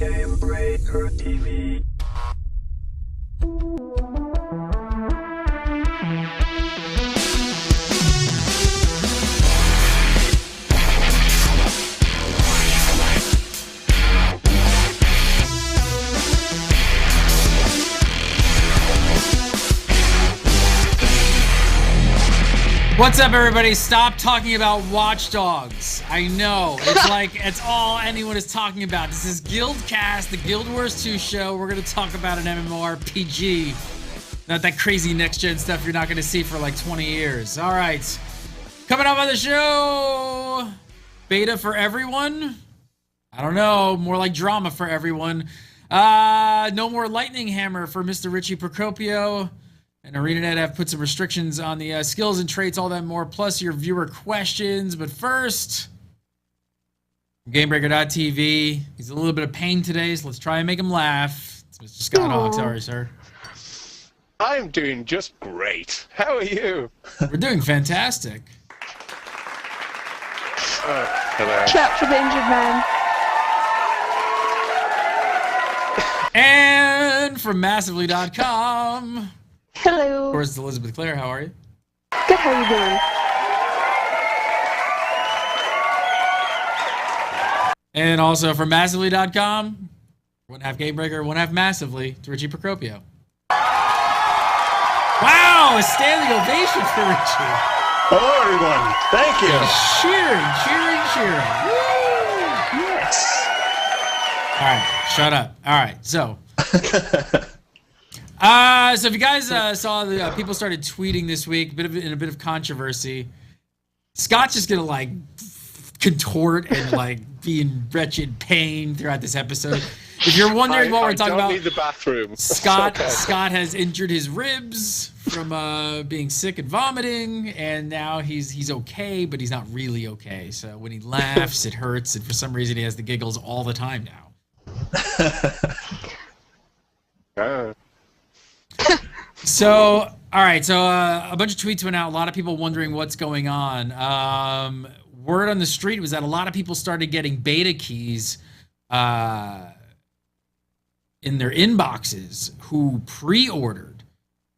Gamebreaker TV. What's up, everybody? Stop talking about Watch Dogs. I know. It's like, it's all anyone is talking about. This is GuildCast, the Guild Wars 2 show. We're going to talk about an MMORPG. Not that crazy next-gen stuff you're not going to see for like 20 years. All right. Coming up on the show, beta for everyone? I don't know. More like drama for everyone. No more Lightning Hammer for Mr. Richie Procopio. And ArenaNet have put some restrictions on the skills and traits, all that more, plus your viewer questions. But first, Gamebreaker.tv. He's a little bit of pain today, so let's try and make him laugh. It's Mr. Scott Hawk. Sorry, sir. I'm doing just great. How are you? We're doing fantastic. Hello. Clap for the injured man. And from Massively.com. Hello. Of course, Elizabeth Clare. How are you? Good, how you doing? And also from Massively.com. One half Gamebreaker, one half Massively. It's Richie Procopio. Wow! A standing ovation for Richie. Hello, everyone. Thank you. Cheering. Woo! Yes. All right, shut up. All right, so if you guys saw the people started tweeting this week, in a bit of controversy. Scott's just gonna like contort and like be in wretched pain throughout this episode. If you're wondering what we're talking about, I don't need the bathroom. Scott Okay. Scott has injured his ribs from being sick and vomiting, and now he's okay, but he's not really okay. So when he laughs, it hurts, and for some reason he has the giggles all the time now. So, all right. So a bunch of tweets went out. A lot of people wondering what's going on. Word on the street was that a lot of people started getting beta keys in their inboxes who pre-ordered,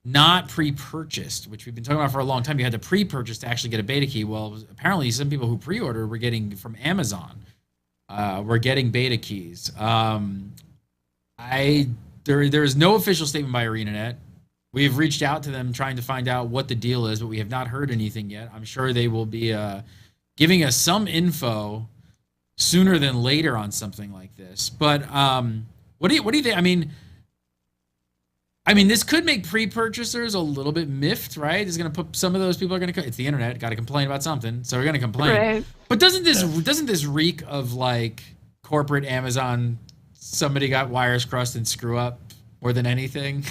not pre-purchased, which we've been talking about for a long time. You had to pre-purchase to actually get a beta key. Well, apparently some people who pre-ordered were getting from Amazon. Were getting beta keys. There is no official statement by ArenaNet. We've reached out to them trying to find out what the deal is, but we have not heard anything yet. I'm sure they will be giving us some info sooner than later on something like this. But what do you think? I mean, this could make pre-purchasers a little bit miffed, right? It's going to put some of those people are going to. It's the internet. Got to complain about something, so we're going to complain. Right. But doesn't this reek of like corporate Amazon? Somebody got wires crossed and screw up more than anything.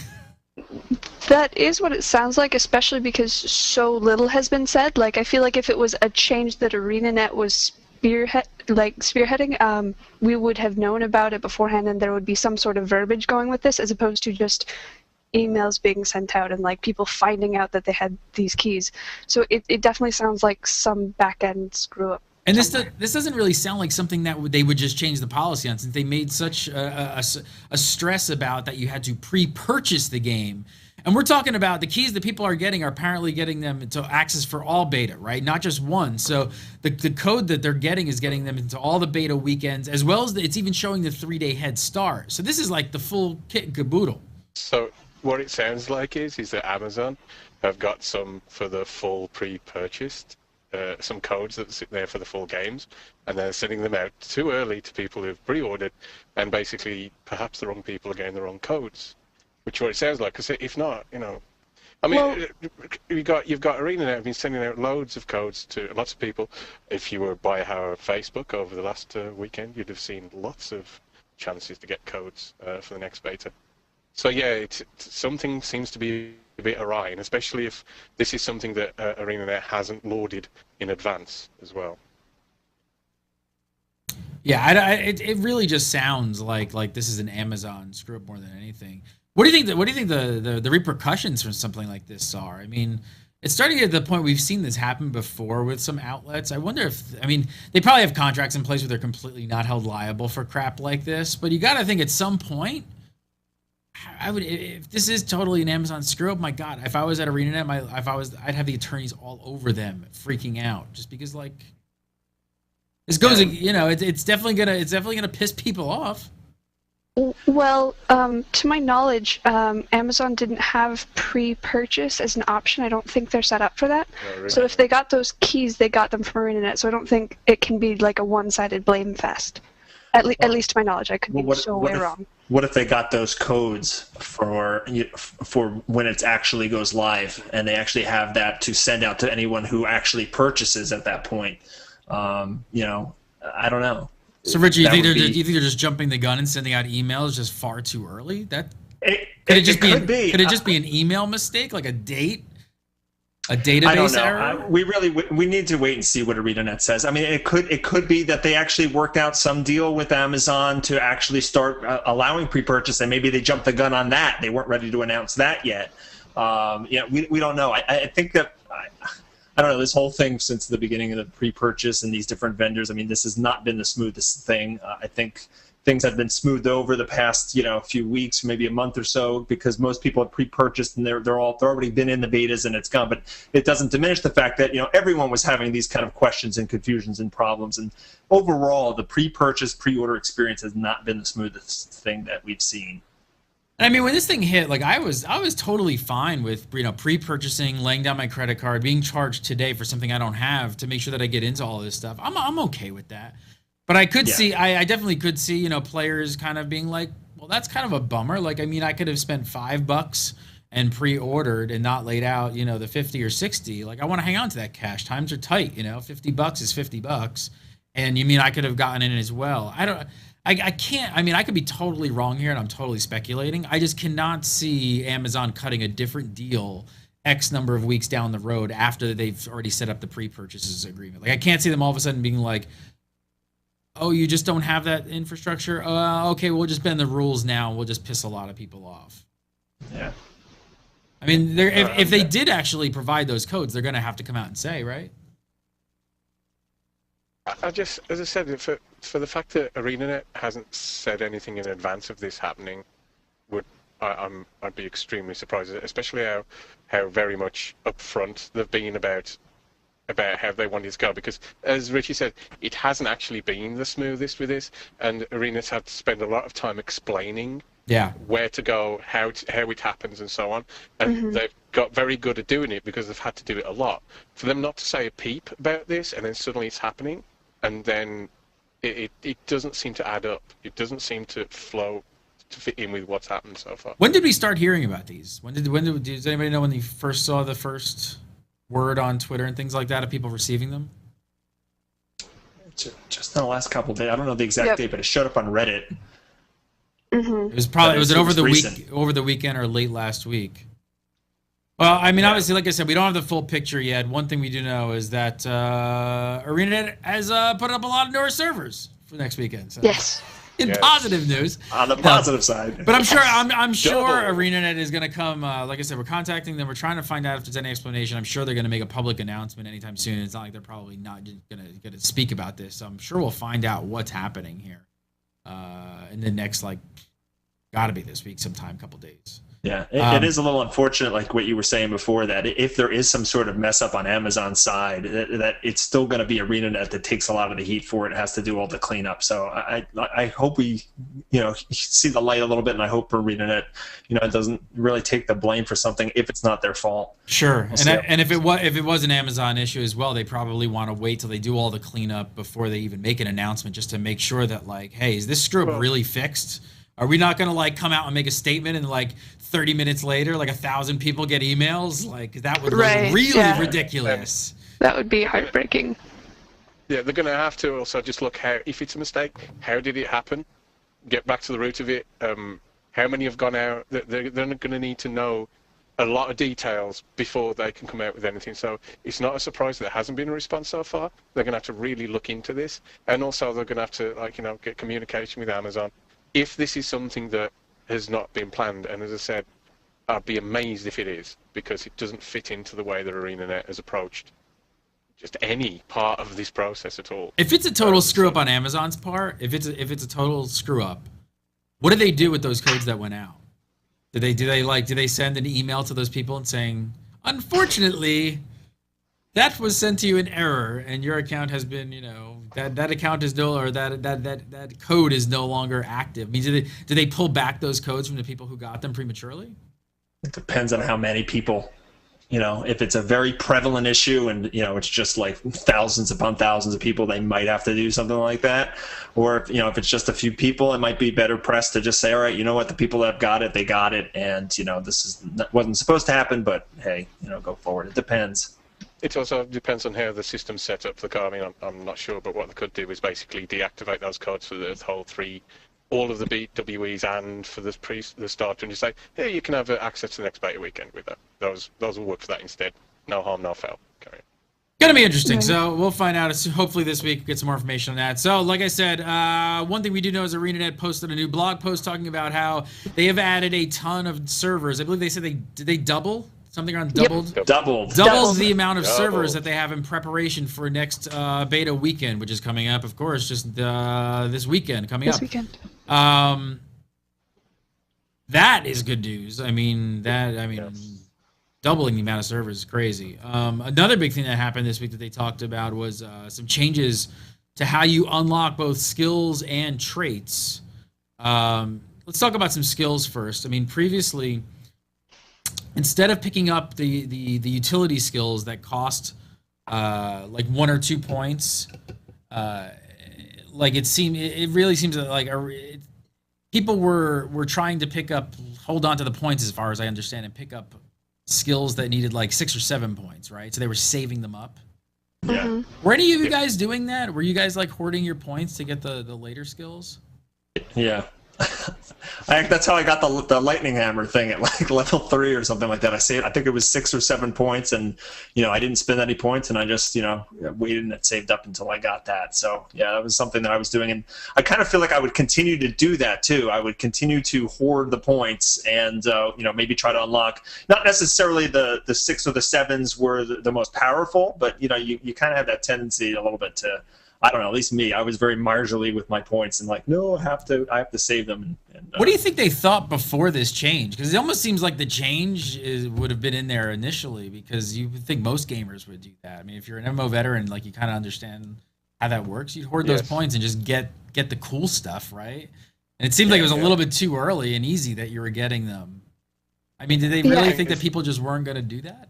That is what it sounds like, especially because so little has been said. Like, I feel like if it was a change that ArenaNet was spearheading, we would have known about it beforehand, and there would be some sort of verbiage going with this, as opposed to just emails being sent out and like people finding out that they had these keys. So it definitely sounds like some back-end screw-up. And this doesn't really sound like something that they would just change the policy on, since they made such a stress about that you had to pre-purchase the game. And we're talking about the keys that people are getting are apparently getting them into access for all beta, right? Not just one. So the code that they're getting is getting them into all the beta weekends, as well as it's even showing the 3-day head start. So this is like the full kit and caboodle. So what it sounds like is that Amazon have got some for the full pre-purchased, some codes that sit there for the full games, and they're sending them out too early to people who've pre-ordered, and basically perhaps the wrong people are getting the wrong codes. Which is what it sounds like, because if not, I mean, well, you've got ArenaNet have been sending out loads of codes to lots of people. If you were by our Facebook over the last weekend, you'd have seen lots of chances to get codes for the next beta. So yeah, something seems to be a bit awry, and especially if this is something that ArenaNet hasn't loaded in advance as well. Yeah, it really just sounds like this is an Amazon screw up more than anything. What do you think? What do you think the repercussions from something like this are? I mean, It's starting to get to the point we've seen this happen before with some outlets. I wonder if, I mean, they probably have contracts in place where they're completely not held liable for crap like this. But you got to think at some point, I would, if this is totally an Amazon screw up. My God, if I was at ArenaNet, I'd have the attorneys all over them, freaking out, just because like this goes, you know, it's definitely gonna piss people off. Well, to my knowledge, Amazon didn't have pre-purchase as an option. I don't think they're set up for that. Oh, really? So if they got those keys, they got them from ArenaNet. So I don't think it can be like a one-sided blame fest. At least to my knowledge, I could be wrong. What if they got those codes for when it actually goes live, and they actually have that to send out to anyone who actually purchases at that point? You know, I don't know. So, Richie, you think they're just jumping the gun and sending out emails just far too early? Could it just be an email mistake, like a database I don't know. error? We need to wait and see what ArenaNet says. I mean, it could be that they actually worked out some deal with Amazon to actually start allowing pre-purchase, and maybe they jumped the gun on that. They weren't ready to announce that yet. Yeah, we don't know. I think that. I don't know, this whole thing since the beginning of the pre-purchase and these different vendors, I mean, this has not been the smoothest thing. I think things have been smoothed over the past, few weeks, maybe a month or so, because most people have pre-purchased and they're already been in the betas and it's gone. But it doesn't diminish the fact that, everyone was having these kind of questions and confusions and problems. And overall, the pre-purchase, pre-order experience has not been the smoothest thing that we've seen. I mean, when this thing hit, like I was totally fine with pre-purchasing, laying down my credit card, being charged today for something I don't have to make sure that I get into all this stuff. I'm okay with that. But I could see, I definitely could see, players kind of being like, well, that's kind of a bummer. Like, I mean, I could have spent $5 and pre-ordered and not laid out, the 50 or 60. Like, I want to hang on to that cash. Times are tight, $50 is $50. And you mean I could have gotten in as well? I can't. I mean, I could be totally wrong here, and I'm totally speculating. I just cannot see Amazon cutting a different deal X number of weeks down the road after they've already set up the pre-purchases agreement. Like, I can't see them all of a sudden being like, "Oh, you just don't have that infrastructure? Okay, we'll just bend the rules now. And we'll just piss a lot of people off." Yeah. I mean, if they did actually provide those codes, they're going to have to come out and say, right? As I said, for the fact that ArenaNet hasn't said anything in advance of this happening, I'd be extremely surprised, especially how very much upfront they've been about how they wanted to go. Because as Richie said, it hasn't actually been the smoothest with this, and ArenaNet's had to spend a lot of time explaining where to go, how it happens, and so on. And they've got very good at doing it because they've had to do it a lot. For them not to say a peep about this, and then suddenly it's happening, and then it doesn't seem to add up. It doesn't seem to flow to fit in with what's happened so far. When did we start hearing about these? Does anybody know when you first saw the first word on Twitter and things like that of people receiving them? Just in the last couple of days. I don't know the exact date, but it showed up on Reddit. It was probably over the weekend or late last week. Well, I mean, obviously, like I said, we don't have the full picture yet. One thing we do know is that ArenaNet has put up a lot of newer servers for next weekend. So. Yes. Positive news. On the positive side. But I'm sure ArenaNet is going to come. Like I said, we're contacting them. We're trying to find out if there's any explanation. I'm sure they're going to make a public announcement anytime soon. It's not like they're probably not going to speak about this. So I'm sure we'll find out what's happening here in the next, got to be this week sometime, couple days. Yeah, it is a little unfortunate, like what you were saying before, that if there is some sort of mess up on Amazon's side, that it's still going to be ArenaNet that takes a lot of the heat for it. It has to do all the cleanup. So I hope we, see the light a little bit, and I hope ArenaNet, doesn't really take the blame for something if it's not their fault. Sure, and if it was an Amazon issue as well, they probably want to wait till they do all the cleanup before they even make an announcement, just to make sure that hey, is this screw up really fixed? Are we not going to come out and make a statement and 30 minutes later 1,000 people get emails? That would look really ridiculous. That would be heartbreaking. Yeah, they're going to have to also just look if it's a mistake, how did it happen? Get back to the root of it. How many have gone out? They're going to need to know a lot of details before they can come out with anything. So it's not a surprise that there hasn't been a response so far. They're going to have to really look into this, and also they're going to have to get communication with Amazon. If this is something that has not been planned, and as I said, I'd be amazed if it is, because it doesn't fit into the way that ArenaNet has approached just any part of this process at all. If it's a total screw up on Amazon's part, if it's a total screw up, what do they do with those codes that went out? Do they send an email to those people and saying, unfortunately, that was sent to you in error, and your account has been, that account is no, or that code is no longer active. I mean, do they pull back those codes from the people who got them prematurely? It depends on how many people. If it's a very prevalent issue and, it's just like thousands upon thousands of people, they might have to do something like that. Or, if it's just a few people, it might be better pressed to just say, all right, you know what, the people that have got it, they got it. And, this wasn't supposed to happen, but hey, go forward. It depends. It also depends on how the system's set up for the code. I mean, I'm not sure, but what they could do is basically deactivate those codes for the whole all of the BWEs and for the starter, and just say, hey, you can have access to the next beta weekend with that. Those will work for that instead. No harm, no foul. Carry on. Gonna be interesting. So we'll find out. Hopefully this week get some more information on that. So like I said, one thing we do know is ArenaNet posted a new blog post talking about how they have added a ton of servers. I believe they said they double? Something around doubled? Yep. Doubled the amount of servers that they have in preparation for next beta weekend, which is coming up, of course, just this weekend coming up. This weekend. That is good news. Doubling the amount of servers is crazy. Another big thing that happened this week that they talked about was some changes to how you unlock both skills and traits. Let's talk about some skills first. I mean, previously, instead of picking up the utility skills that cost like 1 or 2 points, it really seems like people were trying to hold on to the points, as far as I understand, and pick up skills that needed like 6 or 7 points, right? So they were saving them up. Yeah. Were any of you guys doing that? Were you guys like hoarding your points to get the later skills? Yeah. That's how I got the lightning hammer thing at like level 3 or something like that. I think it was 6 or 7 points, and I didn't spend any points, and I just waited and it saved up until I got that. So yeah, that was something that I was doing, and I kind of feel like I would continue to do that too. I would continue to hoard the points, and maybe try to unlock, not necessarily the 6 or the 7s were the most powerful, but you kind of have that tendency a little bit to, I don't know, at least me, I was very marginally with my points and like, no, I have to save them. What do you think they thought before this change? Because it almost seems like the change would have been in there initially, because you would think most gamers would do that. I mean, if you're an MMO veteran, like you kind of understand how that works, you'd hoard those points and just get the cool stuff, right? And it seemed like it was a little bit too early and easy that you were getting them. I mean, did they really think that people just weren't going to do that?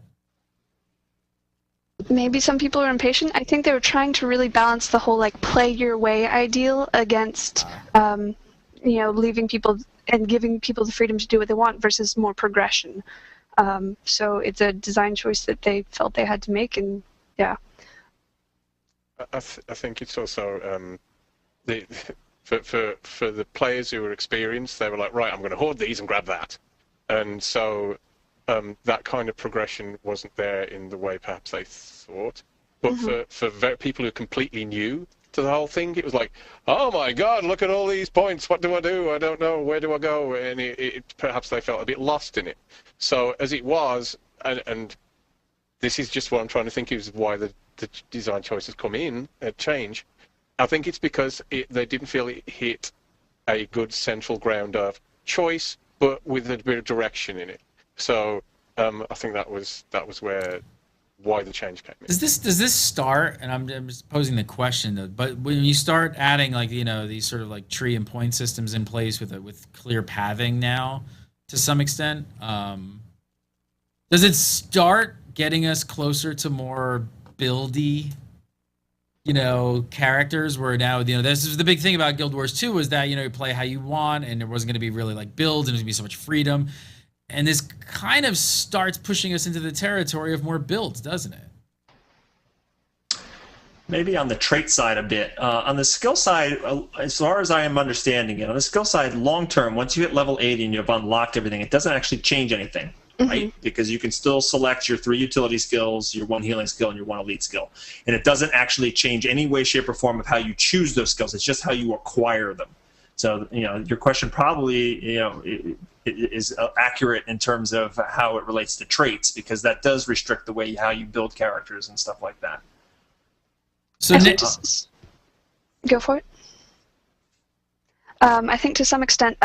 Maybe some people are impatient. I think they were trying to really balance the whole like play your way ideal against leaving people and giving people the freedom to do what they want versus more progression. So it's a design choice that they felt they had to make, and yeah. I think it's also for the players who were experienced, they were like, right, I'm going to hoard these and grab that, and so that kind of progression wasn't there in the way perhaps they thought. But for people who are completely new to the whole thing, it was like, oh my god, look at all these points, what do? I don't know, where do I go? And perhaps they felt a bit lost in it. So as it was, and this is just what I'm trying to think is why the design choices come in, change. I think it's because they didn't feel it hit a good central ground of choice, but with a bit of direction in it. So I think that was why the change came in. Does this start? And I'm just posing the question, but when you start adding like these sort of like tree and point systems in place with clear pathing now, to some extent, does it start getting us closer to more buildy, characters? Where now this is the big thing about Guild Wars 2 was that you play how you want, and there wasn't going to be really like builds, and there's going to be so much freedom. And this kind of starts pushing us into the territory of more builds, doesn't it? Maybe on the trait side a bit. On the skill side, as far as I am understanding it, on the skill side, long term, once you hit level 80 and you've unlocked everything, it doesn't actually change anything, right? Because you can still select your 3 utility skills, your 1 healing skill, and your 1 elite skill. And it doesn't actually change any way, shape, or form of how you choose those skills. It's just how you acquire them. So, your question probably, is accurate in terms of how it relates to traits, because that does restrict the way how you build characters and stuff like that. So go for it. I think to some extent,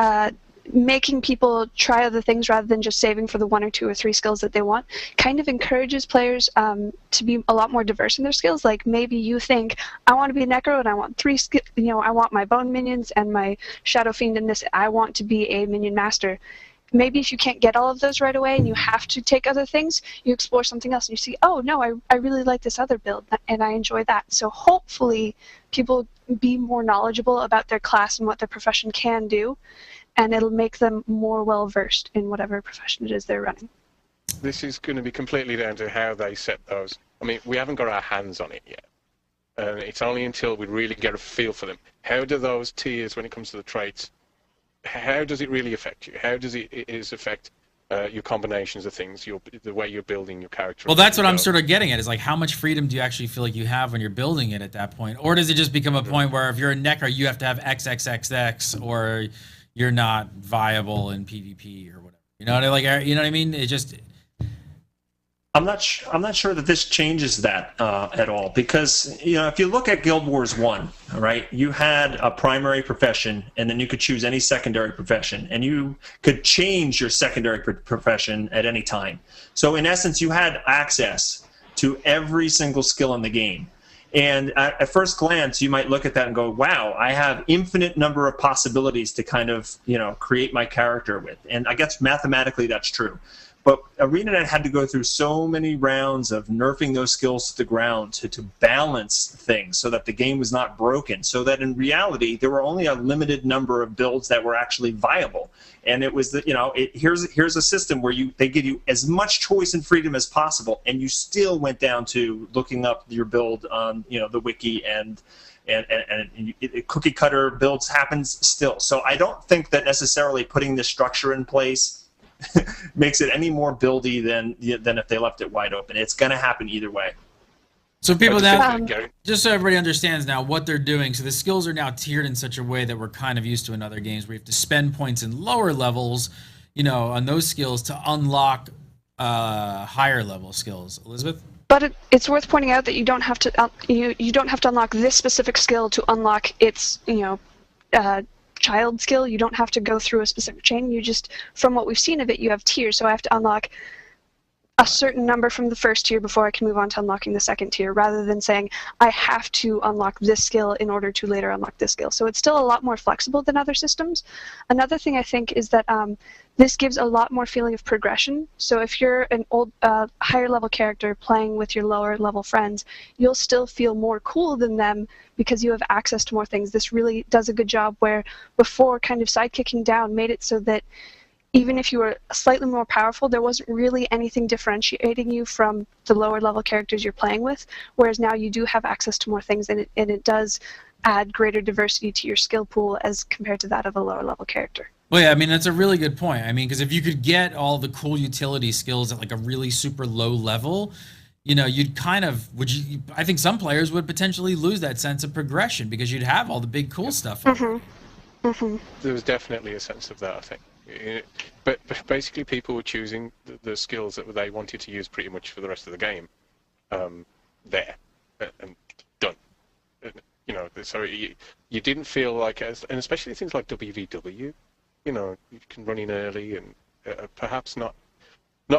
making people try other things rather than just saving for the 1 or 2 or 3 skills that they want kind of encourages players to be a lot more diverse in their skills. Like maybe you think, I want to be a Necro and I want 3 skills, I want my Bone minions and my Shadow Fiend and this, I want to be a Minion Master. Maybe if you can't get all of those right away and you have to take other things, you explore something else and you see, oh no, I really like this other build and I enjoy that. So hopefully people be more knowledgeable about their class and what their profession can do, and it'll make them more well-versed in whatever profession it is they're running. This is going to be completely down to how they set those. I mean, we haven't got our hands on it yet. And it's only until we really get a feel for them. How do those tiers, when it comes to the traits, how does it really affect you? How does it affect your combinations of things, the way you're building your character? Well, that's what I'm sort of getting at, is like, how much freedom do you actually feel like you have when you're building it at that point? Or does it just become a point where if you're a Necro, you have to have XXXX, or you're not viable in PvP or whatever? You know what I mean? It just... I'm not sure that this changes that at all, because if you look at Guild Wars 1, right, you had a primary profession and then you could choose any secondary profession, and you could change your secondary profession at any time. So in essence, you had access to every single skill in the game. And at first glance, you might look at that and go, wow, I have infinite number of possibilities to kind of create my character with. And I guess mathematically that's true. But ArenaNet had to go through so many rounds of nerfing those skills to the ground to balance things so that the game was not broken, so that in reality there were only a limited number of builds that were actually viable. And it was here's a system where they give you as much choice and freedom as possible, and you still went down to looking up your build on the wiki, and cookie cutter builds happens still. So I don't think that necessarily putting this structure in place makes it any more buildy than if they left it wide open. It's going to happen either way. So people now, just so everybody understands now what they're doing, so the skills are now tiered in such a way that we're kind of used to in other games, where you have to spend points in lower levels, on those skills to unlock higher level skills. Elizabeth? But it's worth pointing out that you don't have to you don't have to unlock this specific skill to unlock its child skill. You don't have to go through a specific chain. You just, from what we've seen of it, you have tiers. So I have to unlock a certain number from the first tier before I can move on to unlocking the second tier, rather than saying I have to unlock this skill in order to later unlock this skill. So it's still a lot more flexible than other systems. Another thing I think is that this gives a lot more feeling of progression. So if you're an old, higher level character playing with your lower level friends, you'll still feel more cool than them because you have access to more things. This really does a good job where before kind of sidekicking down made it so that even if you were slightly more powerful, there wasn't really anything differentiating you from the lower level characters you're playing with, whereas now you do have access to more things, and it does add greater diversity to your skill pool as compared to that of a lower level character. Well, yeah, I mean, that's a really good point. I mean, because if you could get all the cool utility skills at like a really super low level, you'd kind of, I think some players would potentially lose that sense of progression because you'd have all the big cool stuff. Mm-hmm. Mm-hmm. There was definitely a sense of that, I think. But basically people were choosing the skills that they wanted to use pretty much for the rest of the game there and done. So you didn't feel like, and especially things like WVW, you can run in early and perhaps not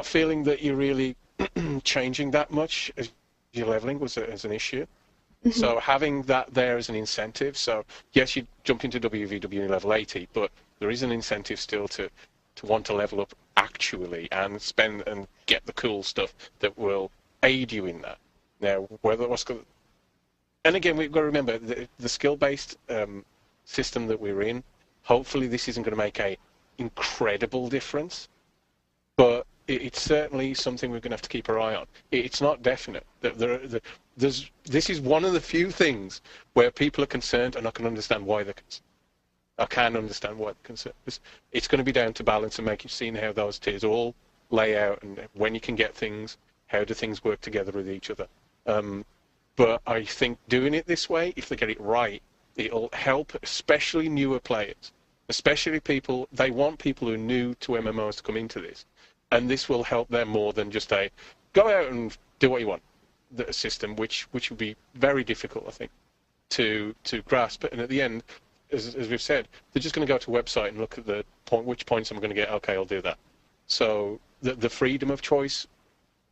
feeling that you're really changing that much as your leveling was as an issue. Mm-hmm. So having that there as an incentive, so yes, you jump into WVW level 80, but there is an incentive still to want to level up actually and spend and get the cool stuff that will aid you in that. Now, and again, we've got to remember the skill-based system that we're in. Hopefully, this isn't going to make a incredible difference, but it's certainly something we're going to have to keep our eye on. It's not definite. This is one of the few things where people are concerned, and I can understand why they're concerned. I can understand why they're concerned. It's going to be down to balance and seeing how those tiers all lay out and when you can get things, how do things work together with each other. But I think doing it this way, if they get it right, It'll help, especially newer players, especially people. They want people who are new to MMOs to come into this, and this will help them more than just a go out and do what you want. The system, which would be very difficult, I think, to grasp. And at the end, as we've said, they're just going to go to a website and look at the which points I'm going to get. Okay, I'll do that. So the freedom of choice,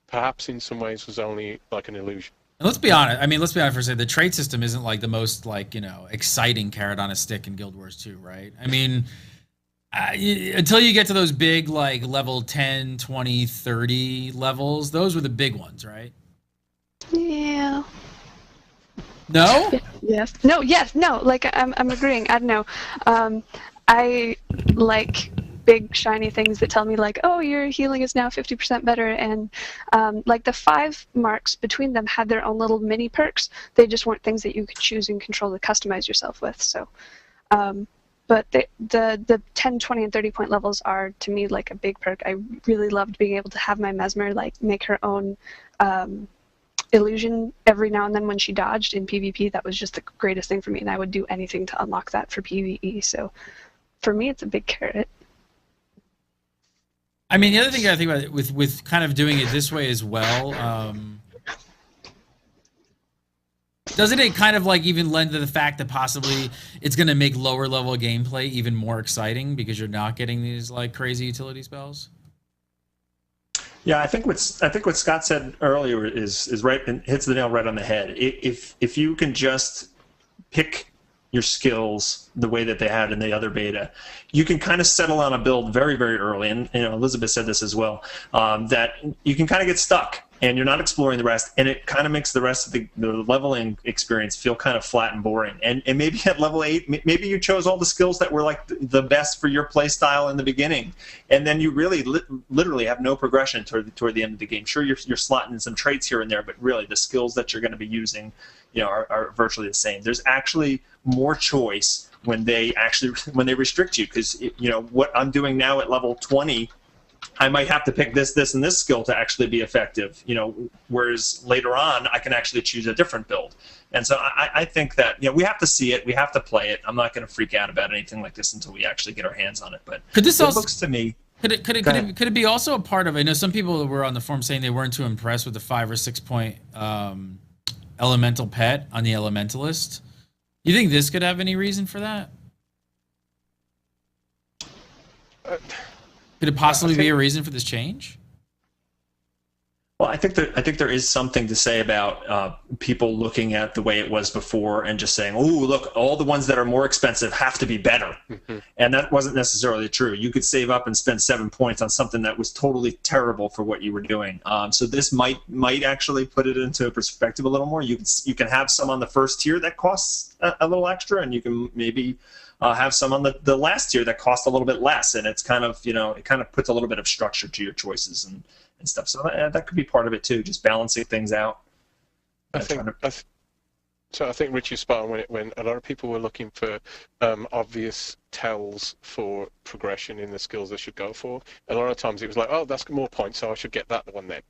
perhaps in some ways, was only like an illusion. And let's be honest. I mean, let's be honest for a second. The trade system isn't like the most exciting carrot on a stick in Guild Wars 2, right? I mean, until you get to those big level 10, 20, 30 levels, those were the big ones, right? Yeah. No? Yes. No, yes, no. I'm agreeing. I don't know. I like big shiny things that tell me oh, your healing is now 50% better, and the 5 marks between them had their own little mini perks. They just weren't things that you could choose and control to customize yourself with. So, but the 10, 20, and 30 point levels are to me a big perk. I really loved being able to have my Mesmer make her own illusion every now and then when she dodged in PvP. That was just the greatest thing for me, and I would do anything to unlock that for PvE. So for me, it's a big carrot. I mean, the other thing I think about with kind of doing it this way as well, doesn't it kind of even lend to the fact that possibly it's going to make lower level gameplay even more exciting because you're not getting these crazy utility spells? Yeah, I think what Scott said earlier is right and hits the nail right on the head. If you can just pick your skills the way that they had in the other beta, you can kind of settle on a build very, very early. And Elizabeth said this as well, that you can kind of get stuck and you're not exploring the rest, and it kind of makes the rest of the leveling experience feel kind of flat and boring. And maybe at level 8, maybe you chose all the skills that were the best for your play style in the beginning, and then you really literally have no progression toward the end of the game. Sure, you're slotting in some traits here and there, but really the skills that you're going to be using are virtually the same. There's actually more choice when they restrict you, because what I'm doing now at level 20, I might have to pick this, and this skill to actually be effective. Whereas later on, I can actually choose a different build. And so I think that we have to see it, we have to play it. I'm not going to freak out about anything like this until we actually get our hands on it. But looks to me. Could it be also a part of? I know some people were on the forum saying they weren't too impressed with the 5 or 6 point elemental pet on the Elementalist. You think this could have any reason for that? Could it possibly be a reason for this change? Well, I think there is something to say about people looking at the way it was before and just saying, "Oh, look, all the ones that are more expensive have to be better," and that wasn't necessarily true. You could save up and spend 7 points on something that was totally terrible for what you were doing. So this might actually put it into perspective a little more. You can have some on the first tier that costs a little extra, and you can maybe have some on the last tier that cost a little bit less, and it's kind of it kind of puts a little bit of structure to your choices and stuff. So that could be part of it too, just balancing things out. I think Rich is spot on when a lot of people were looking for obvious tells for progression in the skills they should go for. A lot of times it was like, oh, that's more points, so I should get that one then,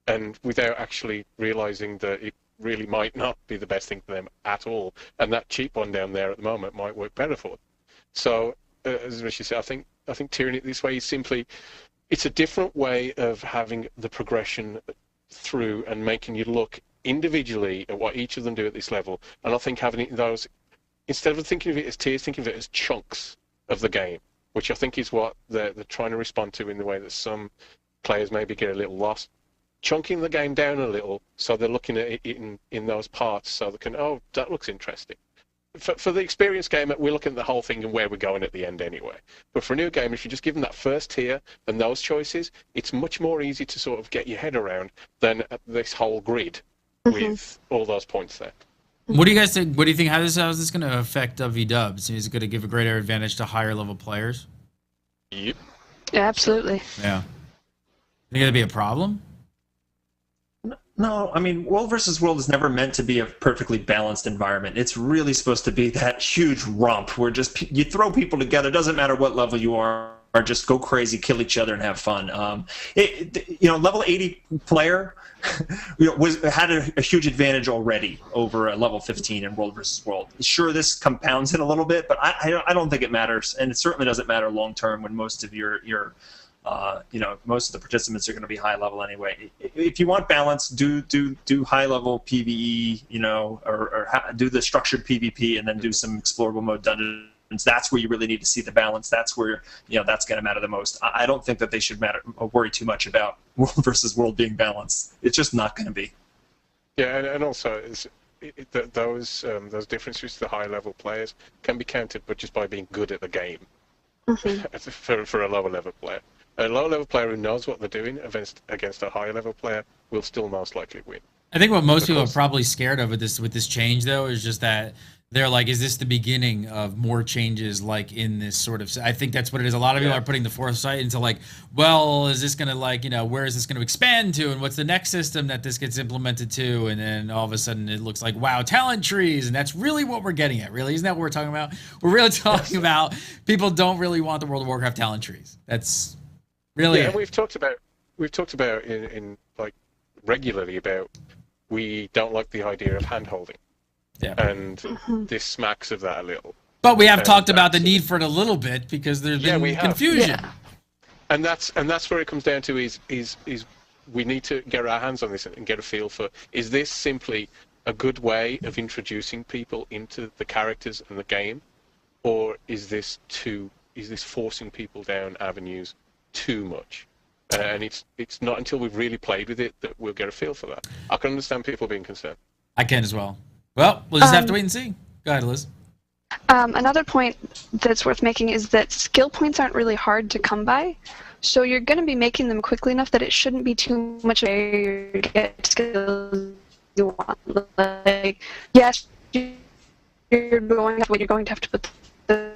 and without actually realizing that it really might not be the best thing for them at all, and that cheap one down there at the moment might work better for them. So as Richie said, I think tiering it this way is simply, it's a different way of having the progression through and making you look individually at what each of them do at this level. And I think having it in those, instead of thinking of it as tiers, thinking of it as chunks of the game, which I think is what they're trying to respond to in the way that some players maybe get a little lost. Chunking the game down a little, so they're looking at it in those parts, so they can, oh, that looks interesting. For the experienced gamer, we're looking at the whole thing and where we're going at the end anyway. But for a new gamer, if you just give them that first tier and those choices, it's much more easy to sort of get your head around than this whole grid with all those points there. What do you guys think? What do you think? How is this going to affect V-dubs? Is it going to give a greater advantage to higher level players? Yep. Yeah, absolutely. Yeah. Think it'll be a problem? No, I mean, world versus world is never meant to be a perfectly balanced environment. It's really supposed to be that huge romp where just you throw people together. Doesn't matter what level you are. just go crazy, kill each other, and have fun. Level 80 player had a huge advantage already over a level 15 in World versus World. Sure, this compounds it a little bit, but I don't think it matters, and it certainly doesn't matter long term when most of most of the participants are going to be high level anyway. If you want balance, do high level PvE, or do the structured PvP, and then do some explorable mode dungeons. That's where you really need to see the balance. That's where that's going to matter the most. I don't think that they should worry too much about World versus World being balanced. It's just not going to be. Yeah, and also those differences to the high level players can be countered, but just by being good at the game. Mm-hmm. for a lower level player. A lower level player who knows what they're doing against a higher level player will still most likely win. I think what most people are probably scared of with this change, though, is just that they're like, is this the beginning of more changes like in this sort of... I think that's what it is. A lot of people are putting the foresight into like, well, is this going to where is this going to expand to? And what's the next system that this gets implemented to? And then all of a sudden it looks like, wow, talent trees. And that's really what we're getting at, really. Isn't that what we're talking about? We're really talking about people don't really want the World of Warcraft talent trees. That's really... Yeah, and we've talked about in like regularly about we don't like the idea of hand-holding. Yeah. And this smacks of that a little. But we have talked about the need for it a little bit because there's been confusion. Yeah. And that's where it comes down to is we need to get our hands on this and get a feel for, is this simply a good way of introducing people into the characters and the game, or is this forcing people down avenues too much? And it's not until we've really played with it that we'll get a feel for that. I can understand people being concerned. I can as well. Well, we'll just have to wait and see. Go ahead, Liz. Another point that's worth making is that skill points aren't really hard to come by, so you're going to be making them quickly enough that it shouldn't be too much of a barrier to get skills you want. Like, yes, you're going to have to put the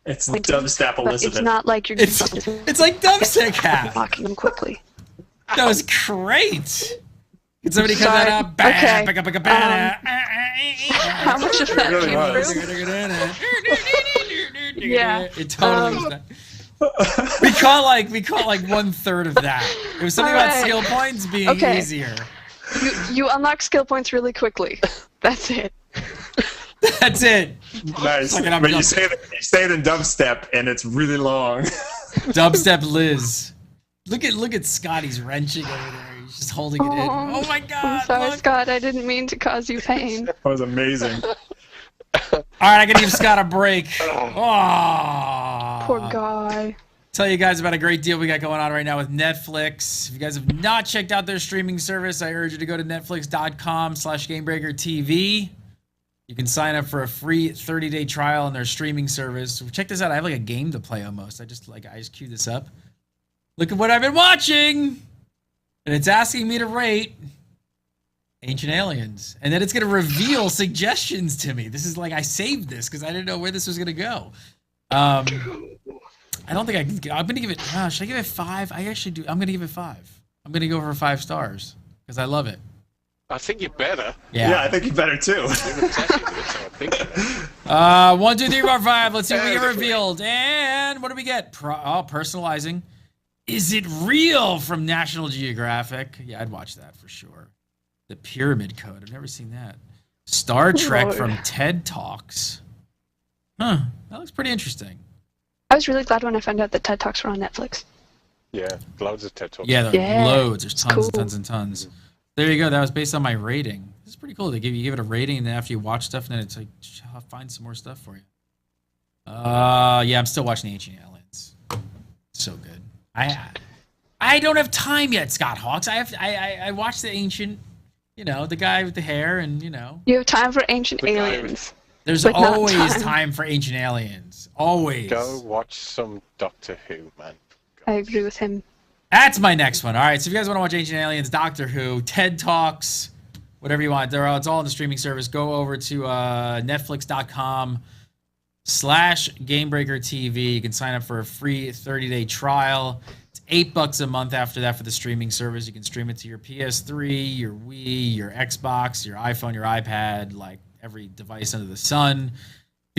it's dubstep Elizabeth. It's not like you're it's like dubstep cap. Locking them quickly. That was great. Can somebody cut that up? Okay. How much of that came through? Yeah. It totally was that. We caught like 1/3 of that. It was something about skill points being easier. You unlock skill points really quickly. That's it. That's it. Nice. But you say it in dubstep and it's really long. Dubstep Liz. Look at Scotty's wrenching over there. He's just holding it in. Oh my God! I'm sorry, Scott. I didn't mean to cause you pain. That was amazing. All right, I gotta give Scott a break. Oh. Poor guy. Tell you guys about a great deal we got going on right now with Netflix. If you guys have not checked out their streaming service, I urge you to go to netflix.com/GameBreakerTV. You can sign up for a free 30-day trial on their streaming service. Check this out. I have like a game to play almost. I just queue this up. Look at what I've been watching! And it's asking me to rate Ancient Aliens. And then it's going to reveal suggestions to me. This is like, I saved this because I didn't know where this was going to go. I don't think I can. I'm going to give it, should I give it 5? I actually do. I'm going to give it 5. I'm going to go for 5 stars because I love it. I think you better. Yeah, I think you better too. 1, 2, 3, 4, 5. Let's see what we get revealed. And what do we get? Personalizing. Is it real from National Geographic? Yeah, I'd watch that for sure. The Pyramid Code. I've never seen that. Star Trek from TED Talks. Huh. That looks pretty interesting. I was really glad when I found out that TED Talks were on Netflix. Yeah, loads of TED Talks. Yeah, loads. There's tons and tons and tons. There you go. That was based on my rating. This is pretty cool. They give it a rating, and then after you watch stuff, and then it's like, I'll find some more stuff for you. Yeah, I'm still watching Ancient Aliens. So good. I don't have time yet, Scott Hawks. I watched the Ancient, the guy with the hair, and You have time for Ancient Aliens. There's always time for Ancient Aliens. Always. Go watch some Doctor Who, man. I agree with him. That's my next one. All right, so if you guys want to watch Ancient Aliens, Doctor Who, TED Talks, whatever you want, it's all on the streaming service. Go over to netflix.com/GameBreakerTV. You can sign up for a free 30-day trial. It's $8 a month after that for the streaming service. You can stream it to your PS3, your Wii, your Xbox, your iPhone, your iPad, like every device under the sun.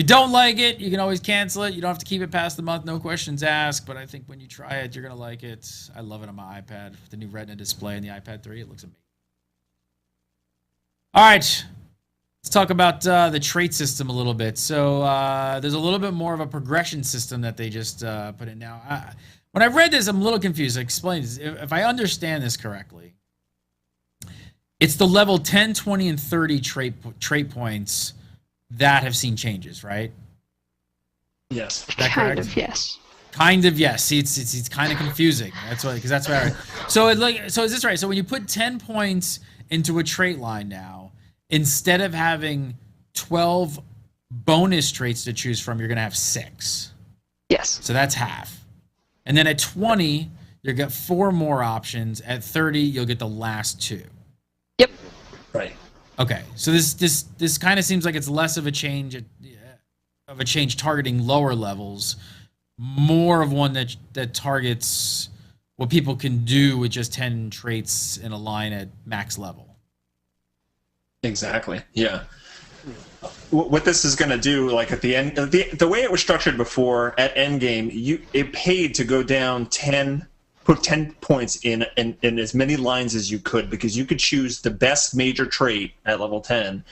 you don't like it, you can always cancel it. You don't have to keep it past the month, no questions asked. But I think when you try it, you're gonna like it. I love it on my iPad. The new Retina display in the iPad 3, it looks amazing. All right, let's talk about the trait system a little bit. So there's a little bit more of a progression system that they just put in now. When I read this, I'm a little confused. Explain this. If I understand this correctly, it's the level 10, 20, and 30 trait points that have seen changes, right? Yes. Kind of, yes. Kind of, yes. See, it's kind of confusing. That's why, because that's what I read. So is this right? So when you put 10 points into a trait line now, instead of having 12 bonus traits to choose from, you're going to have 6. Yes. So that's half. And then at 20, you'll get 4 more options. At 30, you'll get the last 2. Yep. Right. Okay. So this kind of seems like it's less of a change targeting lower levels, more of one that targets what people can do with just 10 traits in a line at max level. Exactly. Yeah. What this is going to do, like at the end, the way it was structured before at endgame, it paid to go down 10, put 10 points in as many lines as you could, because you could choose the best major trait at level 10.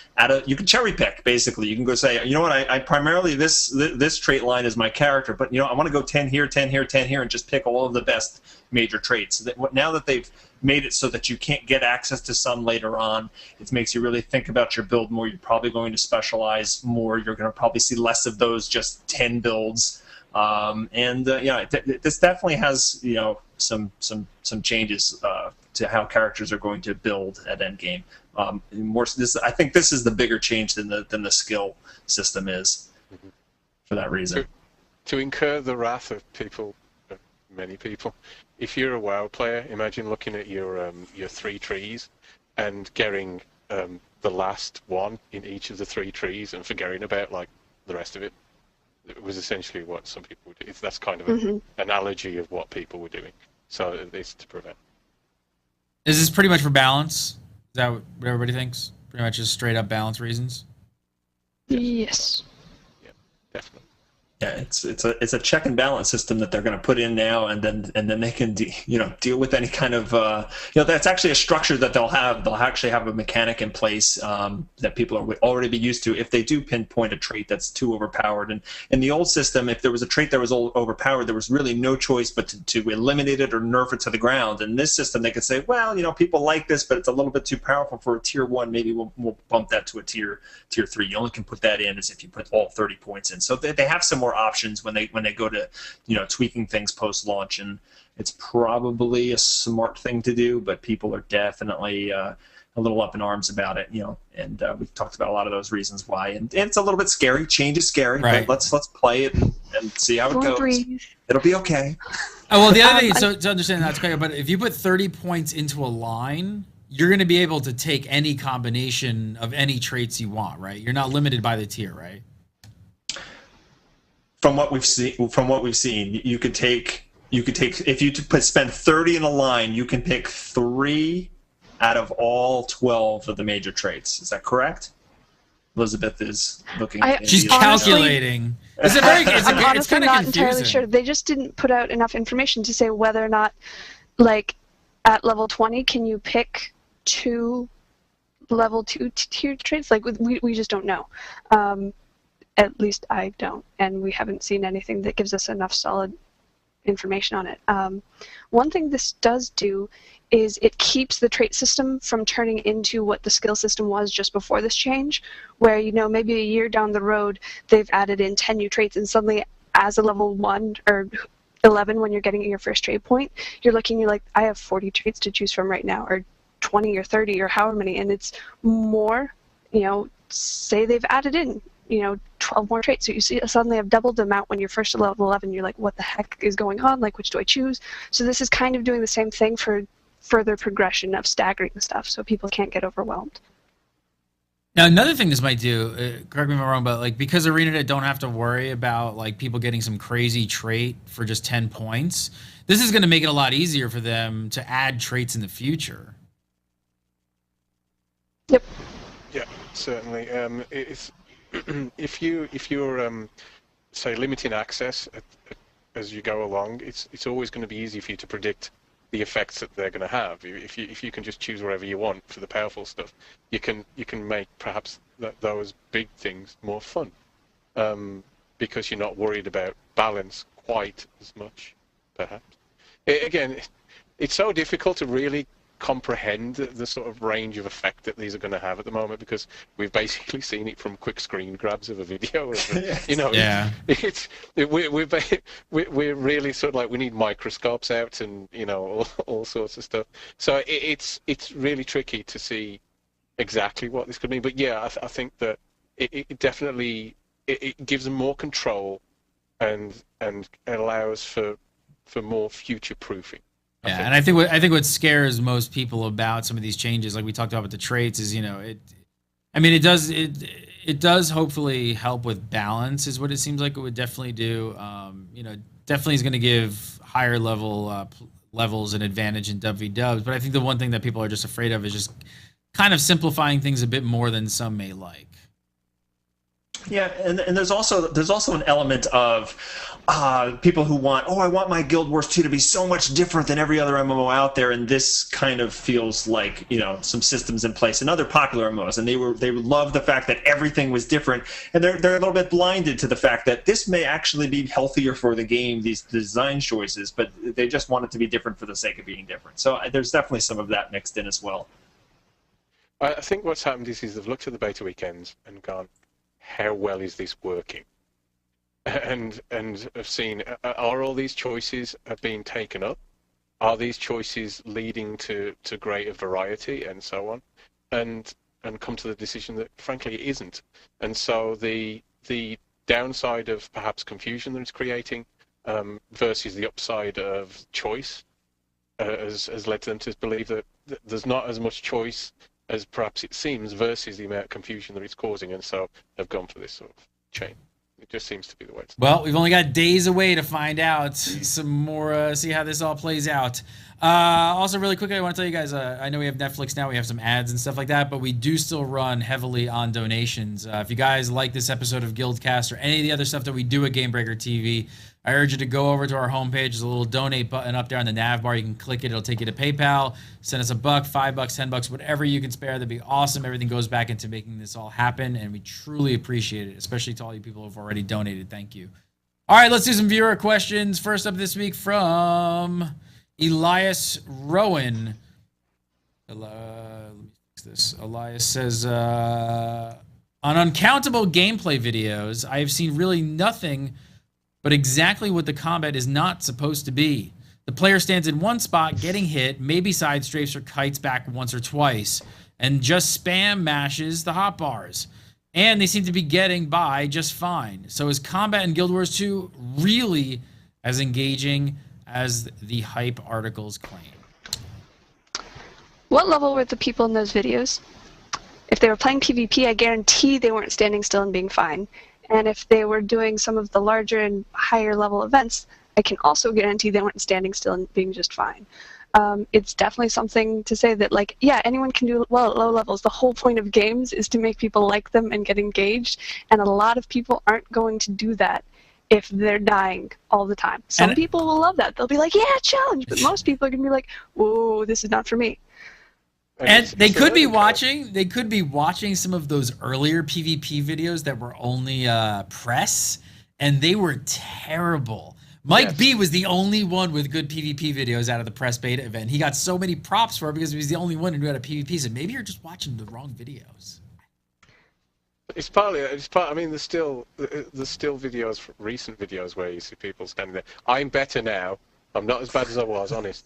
You could cherry pick, basically. You can go say, you know what, I primarily this trait line is my character, but I want to go 10 here, 10 here, 10 here, and just pick all of the best major traits. Now that they've made it so that you can't get access to some later on, it makes you really think about your build more. You're probably going to specialize more. You're going to probably see less of those just 10 builds. This definitely has some changes to how characters are going to build at endgame. I think this is the bigger change than the skill system is, for that reason. To incur the wrath of people, many people, if you're a WoW player, imagine looking at your 3 trees and getting the last one in each of the 3 trees and forgetting about like the rest of it. It was essentially what some people would do. That's kind of an analogy of what people were doing. So it's to prevent. Is this pretty much for balance? Is that what everybody thinks? Pretty much just straight up balance reasons? Yes. Yeah, definitely. Yeah, it's a check and balance system that they're going to put in now, and then they can deal with any kind of that's actually a structure that they'll have. They'll actually have a mechanic in place that people would already be used to if they do pinpoint a trait that's too overpowered. And in the old system, if there was a trait that was overpowered, there was really no choice but to eliminate it or nerf it to the ground. In this system, they could say, well, people like this, but it's a little bit too powerful for a tier 1. Maybe we'll bump that to a tier 3. You only can put that in as if you put all 30 points in. So they have some more options when they go to tweaking things post launch, and it's probably a smart thing to do, but people are definitely a little up in arms about it, and we've talked about a lot of those reasons why, and it's a little bit scary. Change is scary, right. But let's play it and see how it goes. Breathe. It'll be okay. Oh, well, the other thing, so to understand that's clear, but if you put 30 points into a line, you're going to be able to take any combination of any traits you want, right? You're not limited by the tier, right? From what we've seen, you could take if you spend 30 in a line, you can pick 3 out of all 12 of the major traits. Is that correct? Elizabeth is looking. She's calculating. I'm honestly kind of not confusing. entirely sure. They just didn't put out enough information to say whether or not, like, at level 20, can you pick 2 level 2 tier traits? Like, we just don't know. At least I don't, and we haven't seen anything that gives us enough solid information on it. One thing this does do is it keeps the trait system from turning into what the skill system was just before this change, where maybe a year down the road they've added in 10 new traits, and suddenly as a level 1 or 11 when you're getting your first trait point, you're like, I have 40 traits to choose from right now, or 20 or 30 or however many, and it's more, say they've added in 12 more traits. So you see suddenly have doubled the amount when you're first at level 11. You're like, what the heck is going on? Like, which do I choose? So this is kind of doing the same thing for further progression of staggering stuff, so people can't get overwhelmed. Now, another thing this might do, correct me if I'm wrong, but because ArenaNet don't have to worry about people getting some crazy trait for just 10 points, this is going to make it a lot easier for them to add traits in the future. Yep. Yeah, certainly. if you're say limiting access as you go along, it's always going to be easy for you to predict the effects that they're going to have. If you can just choose wherever you want for the powerful stuff, you can make perhaps those big things more fun, because you're not worried about balance quite as much, perhaps. Again, it's so difficult to really comprehend the sort of range of effect that these are going to have at the moment, because we've basically seen it from quick screen grabs of a video. You know, Yeah. we're really sort of like, we need microscopes out and, you know, all sorts of stuff. So it's really tricky to see exactly what this could mean. But yeah, I think that it definitely it gives them more control and allows for more future proofing. Yeah, and I think what scares most people about some of these changes, like we talked about with the traits, is, you know, it does hopefully help with balance, is what it seems like it would definitely do. You know, definitely is going to give higher levels an advantage in WVDubs, but I think the one thing that people are just afraid of is just kind of simplifying things a bit more than some may like. Yeah, and there's also an element of people who want, I want my Guild Wars 2 to be so much different than every other MMO out there, and this kind of feels like, you know, some systems in place in other popular MMOs, and they love the fact that everything was different, and they're a little bit blinded to the fact that this may actually be healthier for the game, these design choices, but they just want it to be different for the sake of being different. So there's definitely some of that mixed in as well. I think what's happened is they've looked at the beta weekends and gone, how well is this working? And have seen, are all these choices being taken up? Are these choices leading to greater variety and so on? And come to the decision that frankly it isn't. And so the downside of perhaps confusion that it's creating versus the upside of choice has led them to believe that there's not as much choice as perhaps it seems, versus the amount of confusion that it's causing, and so have gone for this sort of chain. It just seems to be the way it's done. Well, we've only got days away to find out some more, see how this all plays out. Also, really quickly, I want to tell you guys, I know we have Netflix now, we have some ads and stuff like that, but we do still run heavily on donations. If you guys like this episode of GuildCast or any of the other stuff that we do at Gamebreaker TV, I urge you to go over to our homepage. There's a little donate button up there on the nav bar. You can click it. It'll take you to PayPal. Send us $1, $5, $10, whatever you can spare. That'd be awesome. Everything goes back into making this all happen, and we truly appreciate it, especially to all you people who have already donated. Thank you. All right, let's do some viewer questions. First up this week from Elias Rowan. Let me fix this. Elias says, on uncountable gameplay videos, I have seen really nothing but exactly what the combat is not supposed to be. The player stands in one spot, getting hit, maybe side strafes or kites back once or twice, and just spam mashes the hotbars. And they seem to be getting by just fine. So is combat in Guild Wars 2 really as engaging as the hype articles claim? What level were the people in those videos? If they were playing PvP, I guarantee they weren't standing still and being fine. And if they were doing some of the larger and higher level events, I can also guarantee they weren't standing still and being just fine. It's definitely something to say that, like, yeah, anyone can do well at low levels. The whole point of games is to make people like them and get engaged, and a lot of people aren't going to do that if they're dying all the time. Some people will love that. They'll be like, yeah, challenge, but most people are going to be like, whoa, this is not for me. And they could be watching some of those earlier PvP videos that were only press, and they were terrible. Mike B was the only one with good PvP videos out of the press beta event. He got so many props for it because he was the only one who knew how to PvP. So maybe you're just watching the wrong videos. It's partly. I mean, there's still videos, recent videos, where you see people standing there. I'm better now. I'm not as bad as I was, honest.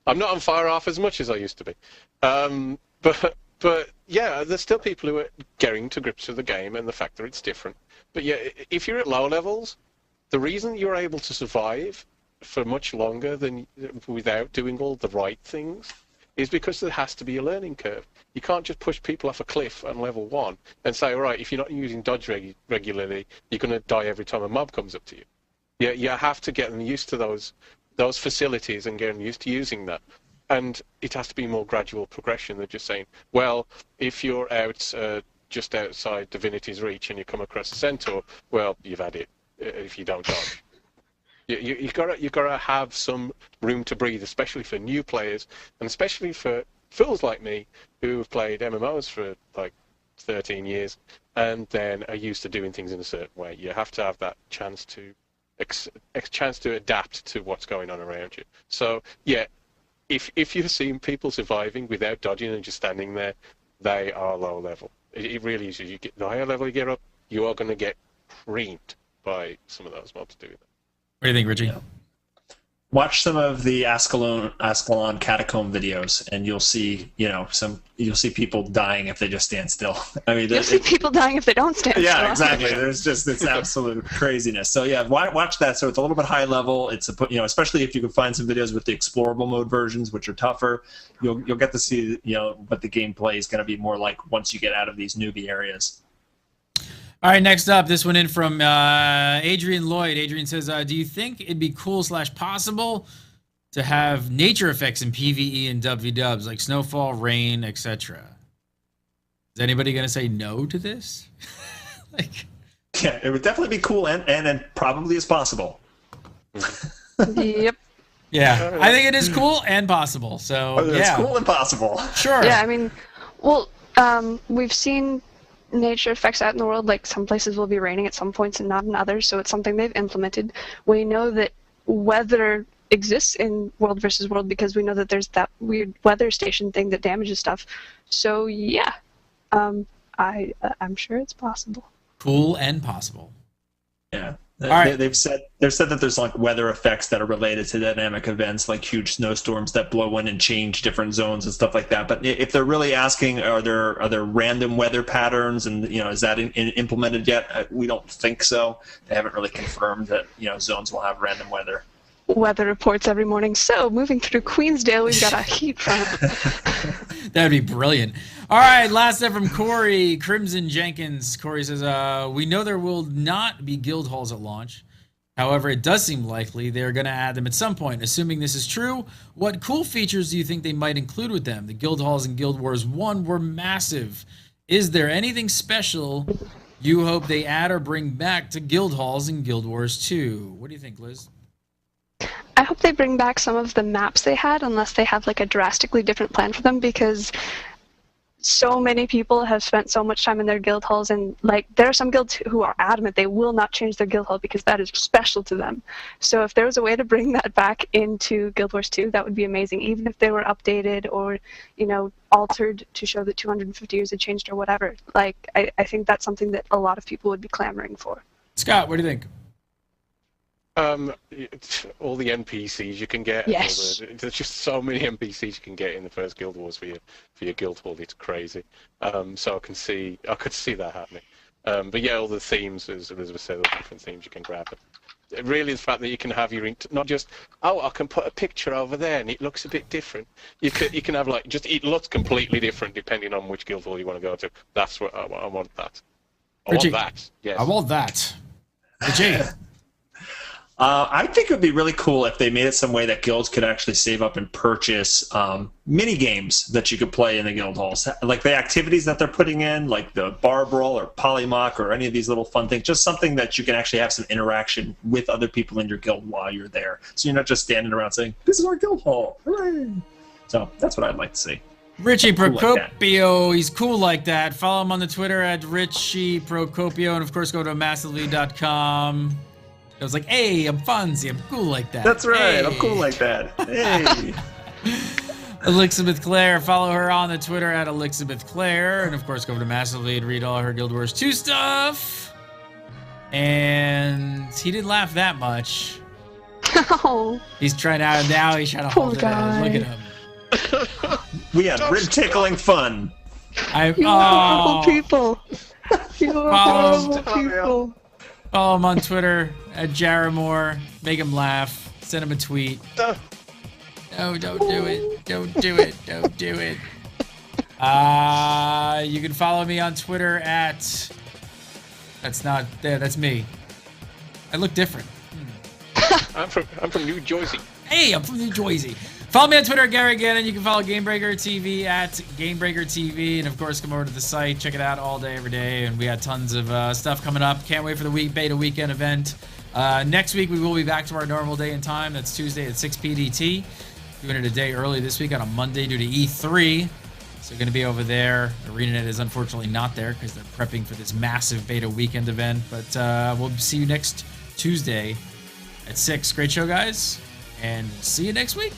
I'm not on fire off as much as I used to be. But yeah, there's still people who are getting to grips with the game and the fact that it's different. But yeah, if you're at low levels, the reason you're able to survive for much longer than without doing all the right things is because there has to be a learning curve. You can't just push people off a cliff on level 1 and say, all right, if you're not using dodge regularly, you're going to die every time a mob comes up to you. Yeah, you have to get them used to those facilities and get them used to using that. And it has to be more gradual progression than just saying, well, if you're out just outside Divinity's reach and you come across a centaur, well, you've had it if you don't dodge. You gotta have some room to breathe, especially for new players, and especially for fools like me who have played MMOs for like 13 years and then are used to doing things in a certain way. You have to have that chance to chance to adapt to what's going on around you. So yeah, if you're seeing people surviving without dodging and just standing there, they are low level. It really is. You get the higher level you get up, you are going to get creamed by some of those mobs doing that. What do you think, Richie? Yeah. Watch some of the Ascalon catacomb videos, and you'll see, you'll see people dying if they just stand still. I mean, You'll see people dying if they don't stand still. Yeah, exactly. There's just it's absolute craziness. So yeah, watch that. So it's a little bit high level. It's especially if you can find some videos with the explorable mode versions, which are tougher. You'll get to see what the gameplay is going to be more like once you get out of these newbie areas. All right, next up, this one in from Adrian Lloyd. Adrian says, do you think it'd be cool / possible to have nature effects in PvE and WDubs, like snowfall, rain, etc.? Is anybody going to say no to this? Yeah, it would definitely be cool and probably is possible. Yep. Yeah, I think it is cool and possible. So it's cool and possible. Sure. Yeah, I mean, well, we've seen nature effects out in the world. Like some places will be raining at some points and not in others, so it's something they've implemented. We know that weather exists in World versus World because we know that there's that weird weather station thing that damages stuff. So yeah, I'm sure it's possible. Cool and possible. Yeah. All right. They've said that there's like weather effects that are related to dynamic events, like huge snowstorms that blow in and change different zones and stuff like that. But if they're really asking, are there random weather patterns, and is that implemented yet? We don't think so. They haven't really confirmed that zones will have random weather. Weather reports every morning. So moving through Queensdale, we've got a heat front. That'd be brilliant. All right, last up from Corey Crimson Jenkins. Corey says, we know there will not be guild halls at launch. However, it does seem likely they're going to add them at some point. Assuming this is true, what cool features do you think they might include with them? The guild halls in Guild Wars 1 were massive. Is there anything special you hope they add or bring back to guild halls in Guild Wars 2? What do you think, Liz? I hope they bring back some of the maps they had, unless they have like a drastically different plan for them, because so many people have spent so much time in their guild halls, and like there are some guilds who are adamant they will not change their guild hall because that is special to them. So if there was a way to bring that back into Guild Wars 2, that would be amazing, even if they were updated or altered to show that 250 years had changed or whatever. Like I think that's something that a lot of people would be clamoring for. Scott, what do you think? All the NPCs you can get. Yes. There's just so many NPCs you can get in the first Guild Wars for your guild hall. It's crazy. So I could see that happening. But yeah, all the themes, as Elizabeth said, all the different themes you can grab. Really, the fact that you can have your not just I can put a picture over there and it looks a bit different. You can have it looks completely different depending on which guild hall you want to go to. That's what I want. That. Richie, want that. Yes. I want that. Richie. I think it would be really cool if they made it some way that guilds could actually save up and purchase mini games that you could play in the guild halls, like the activities that they're putting in, like the bar brawl or polymock or any of these little fun things. Just something that you can actually have some interaction with other people in your guild while you're there, so you're not just standing around saying, "This is our guild hall, hooray!" So that's what I'd like to see. Richie Procopio, he's cool like that. Follow him on the Twitter at Richie Procopio, and of course go to massively.com. I was like, hey, I'm Fonzie. I'm cool like that. That's right. Hey. I'm cool like that. Hey. Elizabeth Claire. Follow her on the Twitter at Elizabeth Claire. And, of course, go over to Massively and read all her Guild Wars 2 stuff. And he didn't laugh that much. Oh. He's trying to hold it in. Look at him. We had rib-tickling fun. You horrible people. You horrible people. Follow him on Twitter at Jaramore. Make him laugh. Send him a tweet. No, don't do it. Don't do it. Don't do it. You can follow me on Twitter at... That's not there. That's me. I look different. I'm from New Jersey. Hey, I'm from New Jersey. Follow me on Twitter at Gary Gannon. You can follow Gamebreaker TV at Gamebreaker TV. And, of course, come over to the site. Check it out all day, every day. And we got tons of stuff coming up. Can't wait for the beta weekend event. Next week, we will be back to our normal day and time. That's Tuesday at 6 PDT. Doing it a day early this week on a Monday due to E3. So going to be over there. ArenaNet is unfortunately not there because they're prepping for this massive beta weekend event. But we'll see you next Tuesday at 6. Great show, guys. And we'll see you next week.